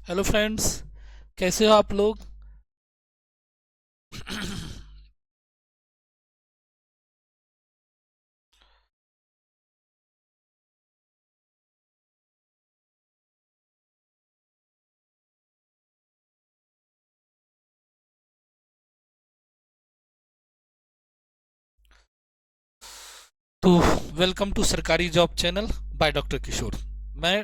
Hello friends, कैसे हो आप लोग। तो वेलकम टू सरकारी जॉब चैनल बाय डॉक्टर किशोर। मैं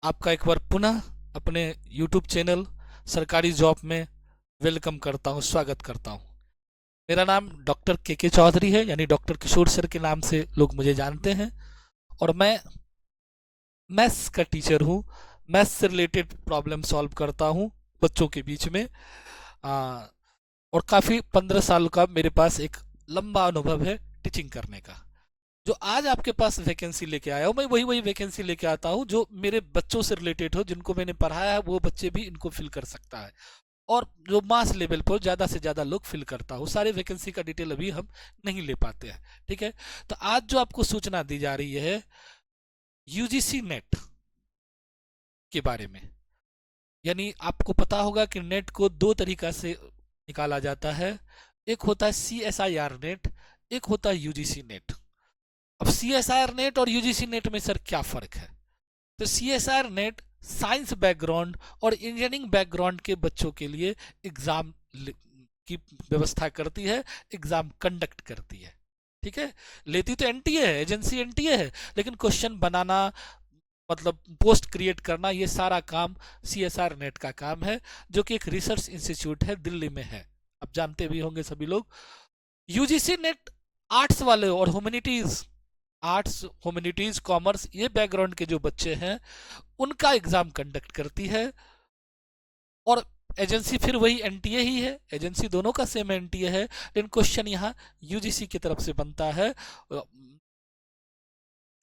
आपका एक बार पुनः अपने यूट्यूब चैनल सरकारी जॉब में वेलकम करता हूं, स्वागत करता हूं। मेरा नाम डॉक्टर के चौधरी है, यानी डॉक्टर किशोर सर के नाम से लोग मुझे जानते हैं। और मैं मैथ्स का टीचर हूं। मैथ्स से रिलेटेड प्रॉब्लम सॉल्व करता हूं बच्चों के बीच में। आ, और काफ़ी 15 साल का मेरे पास एक लंबा अनुभव है टीचिंग करने का। जो आज आपके पास वैकेंसी लेके आया हूँ, मैं वही वही वैकेंसी लेके आता हूँ जो मेरे बच्चों से रिलेटेड हो, जिनको मैंने पढ़ाया है वो बच्चे भी इनको फिल कर सकता है। और जो मास लेवल पर ज़्यादा से ज़्यादा लोग फिल करता हूँ। सारे वैकेंसी का डिटेल अभी हम नहीं ले पाते हैं, ठीक है। तो आज जो आपको सूचना दी जा रही है यूजीसी नेट के बारे में। यानी आपको पता होगा कि नेट को दो तरीका से निकाला जाता है। एक होता है CSIR नेट, एक होता है यूजीसी नेट। अब CSIR नेट और यूजीसी नेट में सर क्या फ़र्क है। तो CSIR नेट साइंस बैकग्राउंड और इंजीनियरिंग बैकग्राउंड के बच्चों के लिए एग्ज़ाम की व्यवस्था करती है, एग्ज़ाम कंडक्ट करती है, ठीक है। लेती तो एनटीए है, एजेंसी एनटीए है, लेकिन क्वेश्चन बनाना, मतलब पोस्ट क्रिएट करना, ये सारा काम CSIR नेट का काम है, जो कि एक रिसर्च इंस्टीट्यूट है, दिल्ली में है। आप जानते भी होंगे सभी लोग। यूजीसी नेट आर्ट्स वाले और ह्यूमैनिटीज, आर्ट्स ह्यूमैनिटीज कॉमर्स ये बैकग्राउंड के जो बच्चे हैं उनका एग्जाम कंडक्ट करती है। और एजेंसी फिर वही एनटीए ही है, एजेंसी दोनों का सेम एनटीए है, लेकिन क्वेश्चन यहाँ यूजीसी की तरफ से बनता है,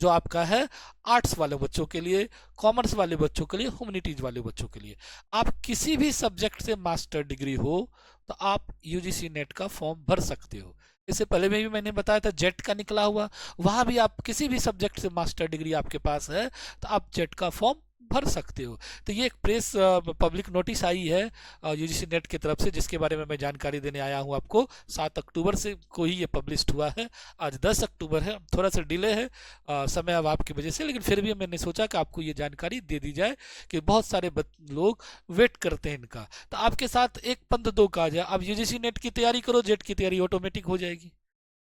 जो आपका है आर्ट्स वाले बच्चों के लिए, कॉमर्स वाले बच्चों के लिए, ह्यूमैनिटीज वाले बच्चों के लिए। आप किसी भी सब्जेक्ट से मास्टर डिग्री हो तो आप यूजीसी नेट का फॉर्म भर सकते हो। इससे पहले में भी मैंने बताया था जेट का निकला हुआ, वहां भी आप किसी भी सब्जेक्ट से मास्टर डिग्री आपके पास है तो आप जेट का फॉर्म भर सकते हो। तो ये एक प्रेस पब्लिक नोटिस आई है यूजीसी नेट की तरफ से, जिसके बारे में मैं जानकारी देने आया हूँ आपको। 7 अक्टूबर से को ही ये पब्लिश हुआ है। आज 10 अक्टूबर है, थोड़ा सा डिले है समय अभाव की वजह से, लेकिन फिर भी मैंने सोचा कि आपको ये जानकारी दे दी जाए कि बहुत सारे लोग वेट करते हैं इनका। तो आपके साथ एक पंथ दो काज है, आप यूजीसी नेट की तैयारी करो, जेट की तैयारी ऑटोमेटिक हो जाएगी।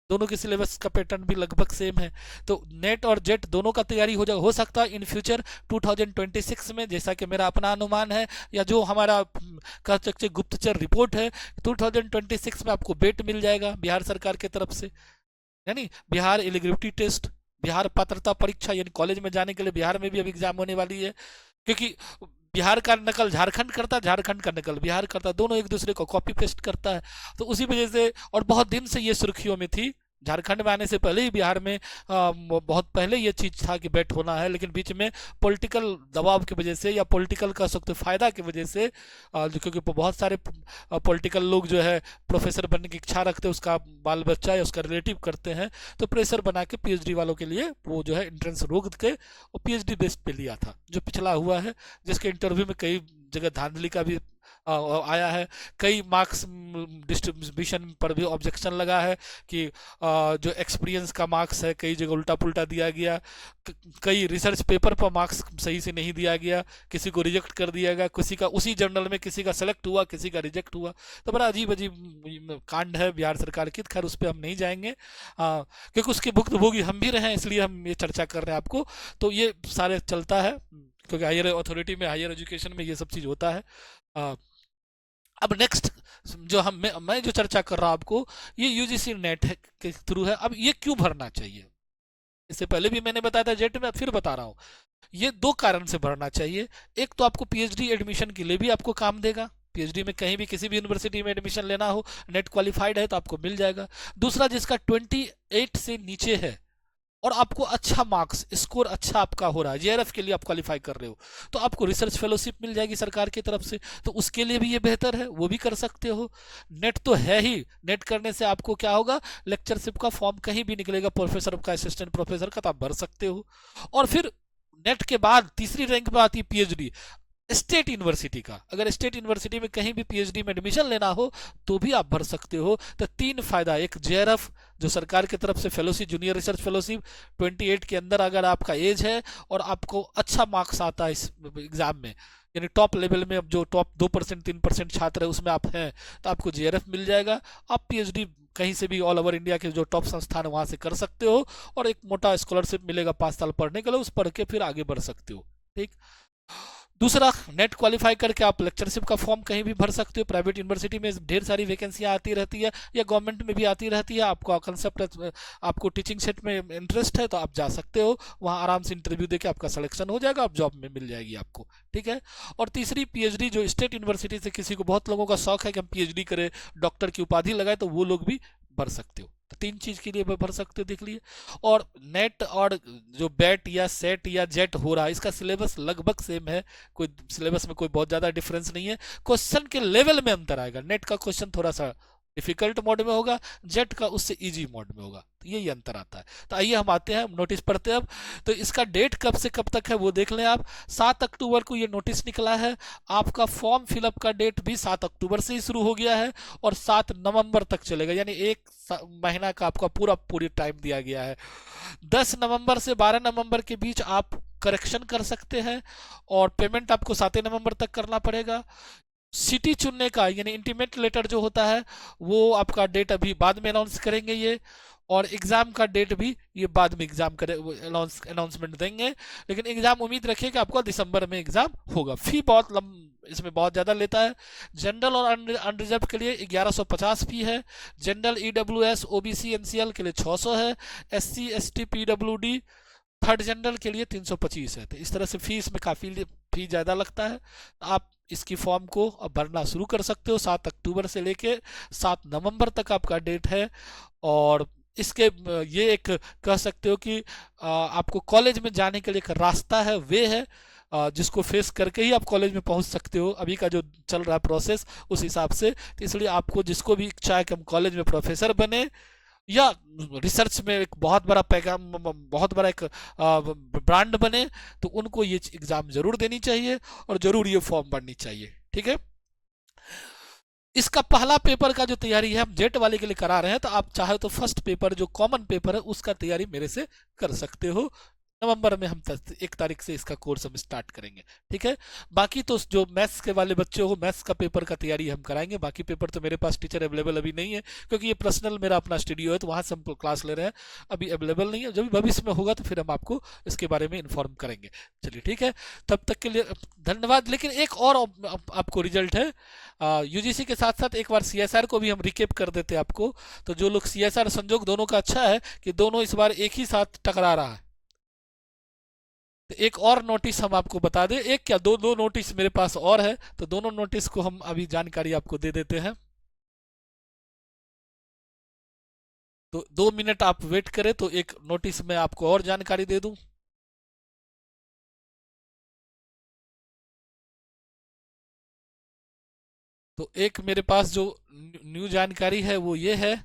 दोनों के सिलेबस का पैटर्न भी लगभग सेम है। तो नेट और जेट दोनों का तैयारी हो सकता है इन फ्यूचर 2026 में, जैसा कि मेरा अपना अनुमान है, या जो हमारा कह सकते गुप्तचर रिपोर्ट है, 2026 में आपको बेट मिल जाएगा बिहार सरकार की तरफ से। यानी बिहार एलिजिबिलिटी टेस्ट, बिहार पात्रता परीक्षा, यानी कॉलेज में जाने के लिए बिहार में भी अब एग्जाम होने वाली है। क्योंकि बिहार का नकल झारखंड करता है, झारखंड का नकल बिहार करता है, दोनों एक दूसरे को कॉपी पेस्ट करता है। तो उसी वजह से, और बहुत दिन से ये सुर्खियों में थी, झारखंड में आने से पहले ही बिहार में बहुत पहले ये चीज था कि बेट होना है, लेकिन बीच में पॉलिटिकल दबाव की वजह से, या पॉलिटिकल का सख्त फायदा की वजह से, क्योंकि बहुत सारे पॉलिटिकल लोग जो है प्रोफेसर बनने की इच्छा रखते हैं, उसका बाल बच्चा या उसका रिलेटिव करते हैं, तो प्रेशर बना के पीएचडी वालों के लिए वो जो है एंट्रेंस रोक के वो पीएचडी बेस्ड पे लिया था, जो पिछला हुआ है, जिसके इंटरव्यू में कई जगह धांधली का भी आया है। कई मार्क्स डिस्ट्रीब्यूशन पर भी ऑब्जेक्शन लगा है कि जो एक्सपीरियंस का मार्क्स है कई जगह उल्टा पुल्टा दिया गया, कई रिसर्च पेपर पर मार्क्स सही से नहीं दिया गया, किसी को रिजेक्ट कर दिया गया, किसी का उसी जर्नल में किसी का सेलेक्ट हुआ, किसी का रिजेक्ट हुआ। तो बड़ा अजीब अजीब कांड है बिहार सरकार की। खैर उस पर हम नहीं जाएंगे, क्योंकि उसके भुक्तभोगी हम भी रहे हैं, इसलिए हम ये चर्चा कर रहे हैं आपको। तो ये सारे चलता है, क्योंकि हायर अथॉरिटी में, हायर एजुकेशन में ये सब चीज़ होता है। अब नेक्स्ट जो मैं जो चर्चा कर रहा हूं आपको, ये यूजीसी नेट के थ्रू है। अब ये क्यों भरना चाहिए, इससे पहले भी मैंने बताया था जेट में, फिर बता रहा हूँ। ये दो कारण से भरना चाहिए। एक तो आपको पीएचडी एडमिशन के लिए भी आपको काम देगा, पीएचडी में कहीं भी किसी भी यूनिवर्सिटी में एडमिशन लेना हो, नेट क्वालिफाइड है तो आपको मिल जाएगा। दूसरा, जिसका 28 से नीचे है और आपको अच्छा मार्क्स स्कोर अच्छा आपका हो रहा है, जेआरएफ के लिए आप क्वालिफाई कर रहे हो, तो आपको रिसर्च फेलोशिप मिल जाएगी सरकार की तरफ से, तो उसके लिए भी ये बेहतर है, वो भी कर सकते हो। नेट तो है ही, नेट करने से आपको क्या होगा, लेक्चरशिप का फॉर्म कहीं भी निकलेगा, प्रोफेसर का, असिस्टेंट प्रोफेसर का, तो आप भर सकते हो। और फिर नेट के बाद तीसरी रैंक पे आती है पीएचडी, स्टेट यूनिवर्सिटी का। अगर स्टेट यूनिवर्सिटी में कहीं भी पीएचडी में एडमिशन लेना हो तो भी आप भर सकते हो। तो तीन फायदा, एक जेआरएफ जो सरकार की तरफ से फेलोशिप, जूनियर रिसर्च फेलोशिप, 28 के अंदर अगर आपका एज है और आपको अच्छा मार्क्स आता है इस एग्जाम में, यानी टॉप लेवल में, अब जो टॉप 2% 3% छात्र है उसमें आप हैं, तो आपको जेआरएफ मिल जाएगा। आप पीएचडी कहीं से भी ऑल ओवर इंडिया के जो टॉप संस्थान है वहां से कर सकते हो, और एक मोटा स्कॉलरशिप मिलेगा 5 साल पढ़ने के लिए, उस पढ़ के फिर आगे बढ़ सकते हो। ठीक। दूसरा, नेट क्वालिफाई करके आप लेक्चरशिप का फॉर्म कहीं भी भर सकते हो। प्राइवेट यूनिवर्सिटी में ढेर सारी वैकेंसियां आती रहती है, या गवर्नमेंट में भी आती रहती है। आपको कंसेप्ट, आपको टीचिंग सेट में इंटरेस्ट है तो आप जा सकते हो, वहां आराम से इंटरव्यू देके आपका सिलेक्शन हो जाएगा, आप जॉब में मिल जाएगी आपको। ठीक है। और तीसरी, पीएचडी जो स्टेट यूनिवर्सिटी से, किसी को, बहुत लोगों का शौक है कि हम पीएचडी करें, डॉक्टर की उपाधि लगाए, तो वो लोग भी भर सकते हो। तो तीन चीज के लिए भर सकते हो, देख लिए। और नेट और जो बैट या सेट या जेट हो रहा है, इसका सिलेबस लगभग सेम है, कोई सिलेबस में कोई बहुत ज्यादा डिफरेंस नहीं है। क्वेश्चन के लेवल में अंतर आएगा, नेट का क्वेश्चन थोड़ा सा डिफिकल्ट मोड में होगा, जेट का उससे इजी मोड में होगा, तो यही अंतर आता है। तो आइए हम आते हैं, नोटिस पढ़ते हैं अब। तो इसका डेट कब से कब तक है वो देख लें आप। 7 अक्टूबर को ये नोटिस निकला है। आपका फॉर्म फिलअप का डेट भी 7 अक्टूबर से ही शुरू हो गया है और 7 नवंबर तक चलेगा, यानी एक महीना का आपका पूरी टाइम दिया गया है। 10 नवंबर से 12 नवंबर के बीच आप करेक्शन कर सकते हैं, और पेमेंट आपको 7 नवंबर तक करना पड़ेगा। सिटी चुनने का, यानी इंटीमेट लेटर जो होता है, वो आपका डेट अभी बाद में अनाउंस करेंगे ये, और एग्जाम का डेट भी ये बाद में एग्जाम करे अनाउंसमेंट देंगे। लेकिन एग्जाम उम्मीद रखिए कि आपका दिसंबर में एग्जाम होगा। फी बहुत इसमें बहुत ज़्यादा लेता है। जनरल और अनरिजर्व के लिए 1150 फी है। जनरल ईडब्ल्यूएस ओबीसी एनसीएल के लिए 600 है। SC ST PWD third general के लिए 325 है। तो इस तरह से फीस में काफ़ी फी ज़्यादा लगता है। आप इसकी फॉर्म को अब भरना शुरू कर सकते हो। 7 अक्टूबर से लेके 7 नवंबर तक आपका डेट है। और इसके ये एक कह सकते हो कि आपको कॉलेज में जाने के लिए एक रास्ता है, वे है, जिसको फेस करके ही आप कॉलेज में पहुंच सकते हो, अभी का जो चल रहा है प्रोसेस उस हिसाब से। तो इसलिए आपको, जिसको भी इच्छा है कि हम कॉलेज में प्रोफेसर बने या रिसर्च में एक बहुत बड़ा पैगाम, बहुत बड़ा एक ब्रांड बने, तो उनको ये एग्जाम जरूर देनी चाहिए और जरूर ये फॉर्म भरनी चाहिए। ठीक है। इसका पहला पेपर का जो तैयारी है हम जेट वाले के लिए करा रहे हैं, तो आप चाहे तो फर्स्ट पेपर जो कॉमन पेपर है उसका तैयारी मेरे से कर सकते हो। नवंबर में हम 1 तारीख से इसका कोर्स हम स्टार्ट करेंगे। ठीक है। बाकी तो जो मैथ्स के वाले बच्चे हो, मैथ्स का पेपर का तैयारी हम कराएंगे। बाकी पेपर तो मेरे पास टीचर अवेलेबल अभी नहीं है, क्योंकि ये पर्सनल मेरा अपना स्टूडियो है, तो वहां से हम क्लास ले रहे हैं, अभी अवेलेबल नहीं है। जब भविष्य में होगा तो फिर हम आपको इसके बारे में इन्फॉर्म करेंगे। चलिए ठीक है, तब तक के लिए धन्यवाद। लेकिन एक और आपको रिजल्ट है, यूजीसी के साथ साथ एक बार सीएसआर को भी हम रिकेप कर देते हैं आपको। तो जो लोग सीएसआर, संजोग दोनों का अच्छा है कि दोनों इस बार एक ही साथ टकरा रहा है। तो एक और नोटिस हम आपको बता दें, एक क्या दो नोटिस मेरे पास और है, तो दोनों नोटिस को हम अभी जानकारी आपको दे देते हैं। तो 2 मिनट आप वेट करें तो एक नोटिस में आपको और जानकारी दे दूं। तो एक मेरे पास जो न्यू जानकारी है वो ये है,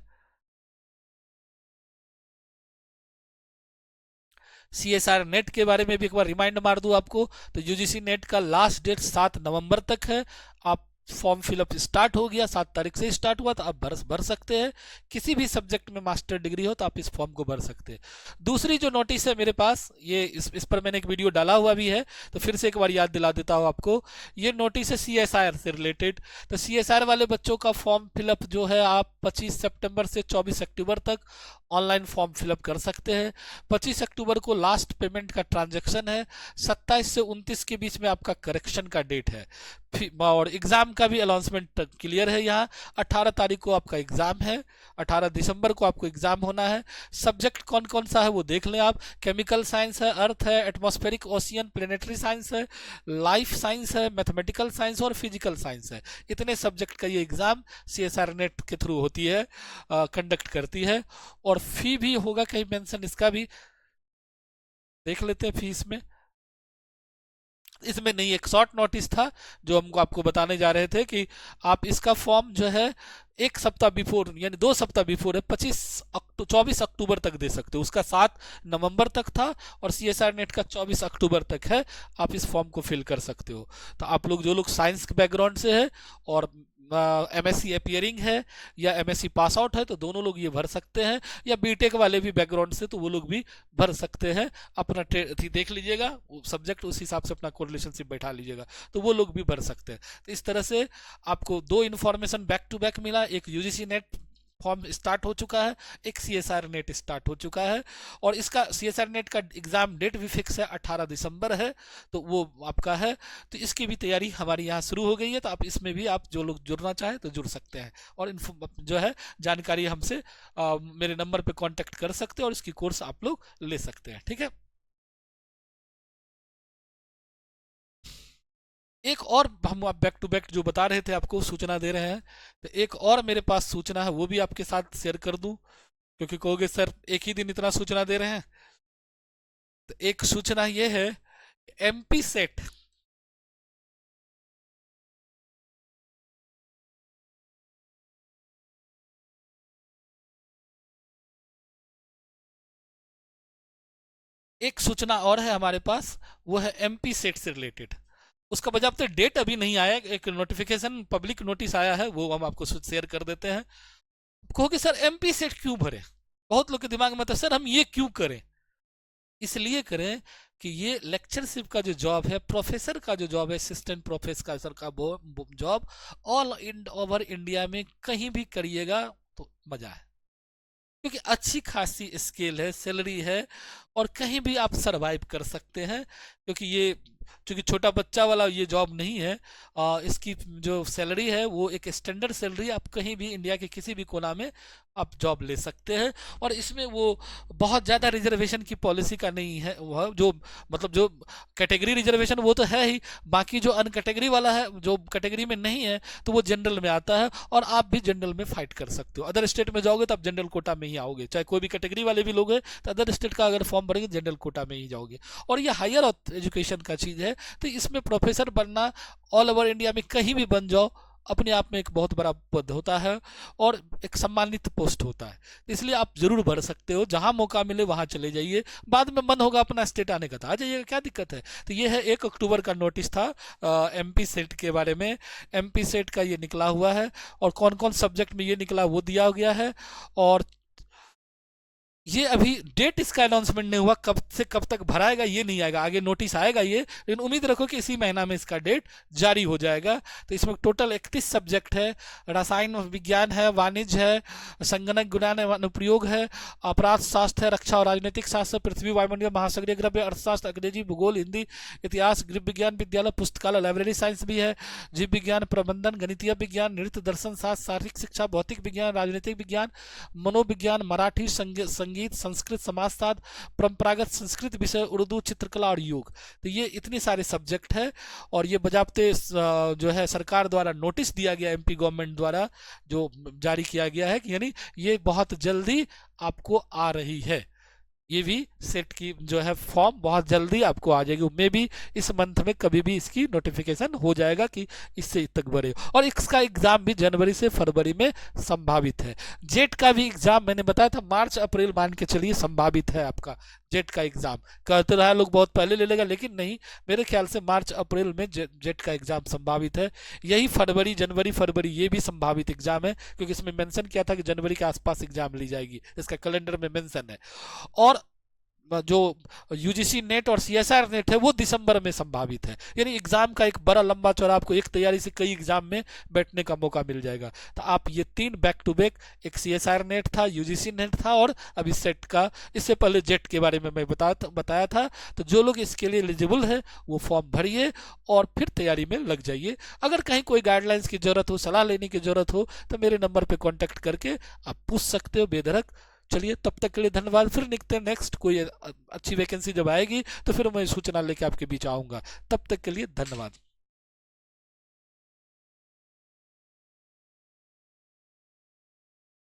सीएसआर नेट के बारे में भी एक बार रिमाइंड मार दूं आपको। तो यूजीसी नेट का लास्ट डेट 7 नवंबर तक है। आप फॉर्म फिलअप स्टार्ट हो गया, 7 तारीख से स्टार्ट हुआ, तो आप भर सकते हैं। किसी भी सब्जेक्ट में मास्टर डिग्री हो तो आप इस फॉर्म को भर सकते हैं। दूसरी जो नोटिस है मेरे पास, ये इस पर मैंने एक वीडियो डाला हुआ भी है, तो फिर से एक बार याद दिला देता हूँ आपको। ये नोटिस है सीएसआर से रिलेटेड। तो सीएसआर वाले बच्चों का फॉर्म फिलअप जो है, आप 25 सितंबर से 24 अक्टूबर तक ऑनलाइन फॉर्म फिलअप कर सकते हैं। 25 अक्टूबर को लास्ट पेमेंट का ट्रांजैक्शन है। 27 से 29 के बीच में आपका करेक्शन का डेट है। और एग्जाम का भी अनाउंसमेंट क्लियर है यहाँ। 18 तारीख को आपका एग्जाम है, 18 दिसंबर को आपको एग्जाम होना है। सब्जेक्ट कौन कौन सा है वो देख लें आप। केमिकल साइंस है, अर्थ है, एटमॉस्फेरिक ओशियन प्लेनेटरी साइंस है, लाइफ साइंस है, मैथमेटिकल साइंस और फिजिकल साइंस है। इतने सब्जेक्ट का ये एग्जाम सीएसआर नेट के थ्रू होती है, कंडक्ट करती है। और फी भी होगा कहीं मेंशन इसका भी, देख लेते हैं फीस में। इसमें नहीं, एक शॉर्ट नोटिस था जो हमको आपको बताने जा रहे थे कि आप इसका फॉर्म जो है एक सप्ताह बिफोर यानी 2 सप्ताह बिफोर है 24 अक्टूबर तक दे सकते हो। उसका 7 नवंबर तक था और CSR नेट का 24 अक्टूबर तक है। आप इस फॉर्म को फिल कर सकते हो। तो आप लोग जो लोग साइंस के बैकग्राउंड से है और MSc अपियरिंग है या MSc पास आउट है तो दोनों लोग ये भर सकते हैं, या बीटेक वाले भी बैकग्राउंड से तो वो लोग भी भर सकते हैं। अपना देख लीजिएगा सब्जेक्ट, उस हिसाब से अपना कोरिलेशनशिप बैठा लीजिएगा, तो वो लोग भी भर सकते हैं। तो इस तरह से आपको 2 इन्फॉर्मेशन बैक टू बैक मिला। एक UGC नेट फॉर्म स्टार्ट हो चुका है, एक CSR नेट स्टार्ट हो चुका है, और इसका CSR नेट का एग्जाम डेट भी फिक्स है, 18 दिसंबर है, तो वो आपका है। तो इसकी भी तैयारी हमारी यहाँ शुरू हो गई है। तो आप इसमें भी आप जो लोग जुड़ना चाहें तो जुड़ सकते हैं, और जो है जानकारी हमसे मेरे नंबर पे कांटेक्ट कर सकते हैं और इसकी कोर्स आप लोग ले सकते हैं। ठीक है। एक और हम आप बैक टू बैक जो बता रहे थे आपको सूचना दे रहे हैं, तो एक और मेरे पास सूचना है, वो भी आपके साथ शेयर कर दूं, क्योंकि कहोगे सर एक ही दिन इतना सूचना दे रहे हैं। तो एक सूचना ये है, MP सेट एक सूचना और है हमारे पास, वो है MP सेट से रिलेटेड। उसका बजाते डेट अभी नहीं आया, एक नोटिफिकेशन पब्लिक नोटिस आया है, वो हम आपको शेयर कर देते हैं। कहोगे सर MP सेट क्यों भरे, बहुत लोग के दिमाग में था सर हम ये क्यों करें। इसलिए करें कि ये लेक्चरशिप का जो जॉब है, प्रोफेसर का जो जॉब है, असिस्टेंट प्रोफेसर का जॉब ऑल ओवर इंडिया में कहीं भी करिएगा तो मजा है, क्योंकि अच्छी खासी स्केल है, सैलरी है, और कहीं भी आप सरवाइव कर सकते हैं। क्योंकि ये चूंकि छोटा बच्चा वाला ये जॉब नहीं है, इसकी जो सैलरी है वो एक स्टैंडर्ड सैलरी, आप कहीं भी इंडिया के किसी भी कोना में आप जॉब ले सकते हैं। और इसमें वो बहुत ज़्यादा रिजर्वेशन की पॉलिसी का नहीं है, वह जो मतलब जो कैटेगरी रिजर्वेशन वो तो है ही, बाकी जो अन कैटेगरी वाला है, जो कैटेगरी में नहीं है, तो वो जनरल में आता है, और आप भी जनरल में फाइट कर सकते हो। अदर स्टेट में जाओगे तो आप जनरल कोटा में ही आओगे, चाहे कोई भी कैटेगरी वाले भी लोग हैं, तो अदर स्टेट का अगर फॉर्म भरेंगे जनरल कोटा में ही जाओगे। और ये हायर एजुकेशन का चीज़ है, तो इसमें प्रोफेसर बनना ऑल ओवर इंडिया में कहीं भी बन जाओ, अपने आप में एक बहुत बड़ा पद होता है और एक सम्मानित पोस्ट होता है। इसलिए आप जरूर भर सकते हो, जहां मौका मिले वहां चले जाइए, बाद में मन होगा अपना स्टेट आने का तो आ जाइएगा, क्या दिक्कत है। तो ये है 1 अक्टूबर का नोटिस था MP सेट के बारे में। MP सेट का ये निकला हुआ है, और कौन कौन सब्जेक्ट में ये निकला वो दिया गया है, और ये अभी डेट इसका अनाउंसमेंट नहीं हुआ, कब से कब तक भराएगा ये नहीं आएगा, आगे नोटिस आएगा ये, लेकिन उम्मीद रखो कि इसी महीना में इसका डेट जारी हो जाएगा। तो इसमें टोटल 31 सब्जेक्ट है, रसायन विज्ञान है, वाणिज्य है, संगणक ज्ञान अनुप्रयोग है, अपराध शास्त्र है, रक्षा और राजनीतिक शास्त्र, पृथ्वी वायुमंडल महासागरीय द्रव्य, अर्थशास्त्र, अंग्रेजी, भूगोल, हिंदी, इतिहास, गृह विज्ञान, विद्यालय पुस्तकालय लाइब्रेरी साइंस भी है, जीव विज्ञान, प्रबंधन, गणितीय विज्ञान, नृत्य, दर्शन शास्त्र, शारीरिक शिक्षा, भौतिक विज्ञान, राजनीतिक विज्ञान, मनोविज्ञान, मराठी, संगीत, संस्कृत, समाजशास्त्र, परंपरागत संस्कृत विषय, उर्दू, चित्रकला और योग। तो ये इतने सारे सब्जेक्ट है, और ये बजाबते जो है सरकार द्वारा नोटिस दिया गया, MP गवर्नमेंट द्वारा जो जारी किया गया है कि यानी ये बहुत जल्दी आपको आ रही है। ये भी सेट की जो है फॉर्म बहुत जल्दी आपको आ जाएगी, मे भी इस मंथ में कभी भी इसकी नोटिफिकेशन हो जाएगा कि इससे तक बढ़े। और इसका एग्जाम भी जनवरी से फरवरी में संभावित है। जेट का भी एग्जाम मैंने बताया था मार्च अप्रैल मान के चलिए संभावित है आपका जेट का एग्जाम। कहते रहा लोग बहुत पहले ले लेगा, लेकिन नहीं, मेरे ख्याल से मार्च अप्रैल में जेट का एग्जाम संभावित है। यही फरवरी, जनवरी फरवरी ये भी संभावित एग्जाम है, क्योंकि इसमें मेंशन किया था कि जनवरी के आसपास एग्जाम ली जाएगी, इसका कैलेंडर में मेंशन है। और जो UGC नेट और CSR नेट है वो दिसंबर में संभावित है। यानी एग्जाम का एक बड़ा लंबा चौड़ा, आपको एक तैयारी से कई एग्जाम में बैठने का मौका मिल जाएगा। तो आप ये 3 बैक टू बैक, एक CSR नेट था, UGC नेट था, और अभी सेट का, इससे पहले जेट के बारे में मैं बताया था। तो जो लोग इसके लिए एलिजिबल है वो फॉर्म भरिए और फिर तैयारी में लग जाइए। अगर कहीं कोई गाइडलाइंस की जरूरत हो, सलाह लेने की जरूरत हो, तो मेरे नंबर पर कॉन्टैक्ट करके आप पूछ सकते हो बेधड़क। चलिए तब तक के लिए धन्यवाद, फिर निकलते हैं नेक्स्ट कोई अच्छी वैकेंसी जब आएगी तो फिर मैं सूचना लेके आपके बीच आऊंगा। तब तक के लिए धन्यवाद।